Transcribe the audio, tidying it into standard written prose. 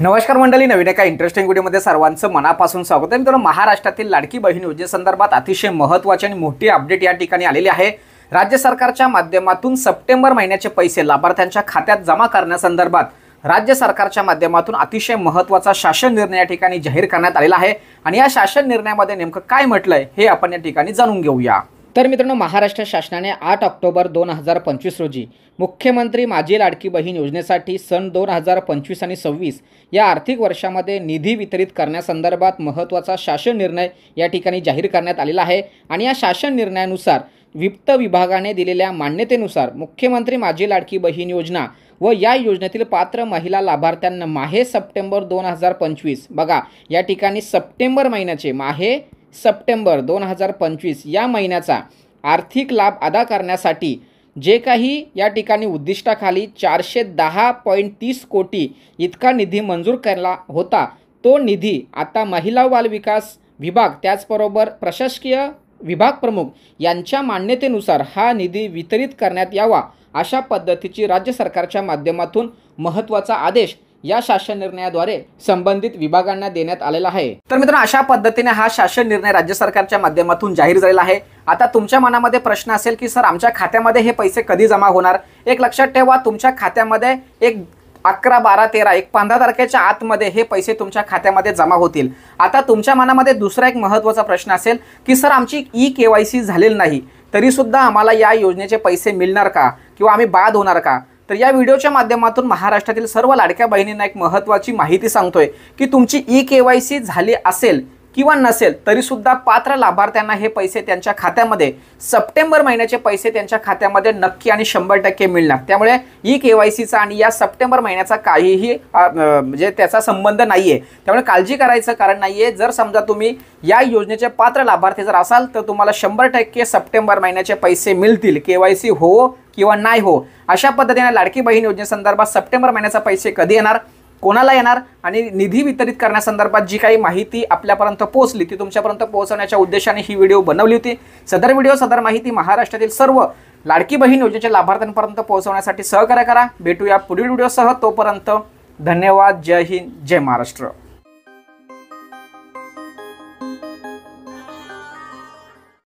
नमस्कार मंडळी, नवीन एका इंटरेस्टिंग व्हिडिओमध्ये सर्वांचं मनापासून स्वागत आहे। मित्रांनो, महाराष्ट्रातील लाडकी बहीण योजनेसंदर्भात अतिशय महत्त्वाची आणि मोठी अपडेट या ठिकाणी आलेली आहे। राज्य सरकारच्या माध्यमातून सप्टेंबर महिन्याचे पैसे लाभार्थ्यांच्या खात्यात जमा करण्यासंदर्भात राज्य सरकारच्या माध्यमातून अतिशय महत्त्वाचा शासन निर्णय या ठिकाणी जाहीर करण्यात आलेला आहे आणि या शासन निर्णयामध्ये नेमकं काय म्हटलंय हे आपण या ठिकाणी जाणून घेऊया। तर मित्रांनो, महाराष्ट्र शासनाने 8 ऑक्टोबर 2025 रोजी मुख्यमंत्री माझी लाडकी बहीण योजनेसाठी सन 2025 आणि 26 या आर्थिक वर्षामध्ये निधी वितरित करण्यासंदर्भात महत्त्वाचा शासन निर्णय या ठिकाणी जाहीर करण्यात आलेला आहे आणि या शासन निर्णयानुसार वित्त विभागाने दिलेल्या मान्यतेनुसार मुख्यमंत्री माझी लाडकी बहीण योजना व या योजनेतील पात्र महिला लाभार्थ्यांना माहे सप्टेंबर 2025 बघा या ठिकाणी सप्टेंबर महिन्याचे माहे सप्टेंबर 2025 या महिन्याचा आर्थिक लाभ अदा करण्यासाठी जे काही या ठिकाणी उद्दिष्टाखाली 410.30 कोटी इतका निधी मंजूर केला होता, तो निधी आता महिला व बाल विकास विभाग त्याचबरोबर प्रशासकीय विभाग प्रमुख यांच्या मान्यतेनुसार हा निधी वितरित करण्यात यावा अशा पद्धतीची राज्य सरकारच्या माध्यमातून महत्त्वाचा आदेश या शासन निर्णयाद्वारे संबंधित विभागांना देण्यात आलेला आहे। तर मित्रांनो, अशा पद्धतीने हा शासन निर्णय राज्य सरकारच्या माध्यमातून जाहीर झालेला आहे। आता तुमच्या मनामध्ये प्रश्न असेल की सर, आमच्या खात्यामध्ये हे पैसे कधी जमा होणार? एक लक्षात ठेवा, तुमच्या खात्यामध्ये एक 11, 12, 13 एक 15 तारखेच्या आतमध्ये हे पैसे तुमच्या खात्यामध्ये जमा होतील। आता तुमच्या मनामध्ये दुसरा एक महत्त्वाचा प्रश्न असेल की सर, आमची ई-KYC झालेली नाही तरी सुद्धा आम्हाला या योजनेचे पैसे मिळणार का किंवा आम्ही बाद होणार का? तर या व्हिडिओच्या माध्यमातून महाराष्ट्रातील सर्व लाडक्या बहिणींना एक महत्त्वाची माहिती सांगतोय की तुमची ई-KYC झाली असेल किंवा नसेल तरी सुद्धा पात्र लाभार्थ्यांना हे पैसे त्यांच्या खात्यामध्ये सप्टेंबर महिन्याचे पैसे त्यांच्या खात्यामध्ये नक्की आणि 100% मिळणार। त्यामुळे ई-KYCचा आणि या सप्टेंबर महिन्याचा काहीही म्हणजे त्याचा संबंध नाहीये, त्यामुळे काळजी करायचं कारण नाहीये। जर समजा तुम्ही या योजनेचे पात्र लाभार्थी जर असाल तर तुम्हाला 100% सप्टेंबर महिन्याचे पैसे मिळतील, KYC हो किंवा नाही हो। अशा पद्धतीने लाडकी बहीण योजनेसंदर्भात सप्टेंबर महिन्याचे पैसे कधी येणार, कोणाला येणार आणि निधी वितरित करण्यासंदर्भात जी काही माहिती आपल्यापर्यंत पोहोचली ती तुमच्यापर्यंत पोहोचवण्याच्या उद्देशाने ही व्हिडिओ बनवली होती। सदर माहिती महाराष्ट्रातील सर्व लाडकी बहीण योजनेच्या लाभार्थ्यांपर्यंत पोहोचवण्यासाठी सहकार्य करा। भेटूया पुढील व्हिडिओसह, तोपर्यंत धन्यवाद। जय हिंद, जय महाराष्ट्र।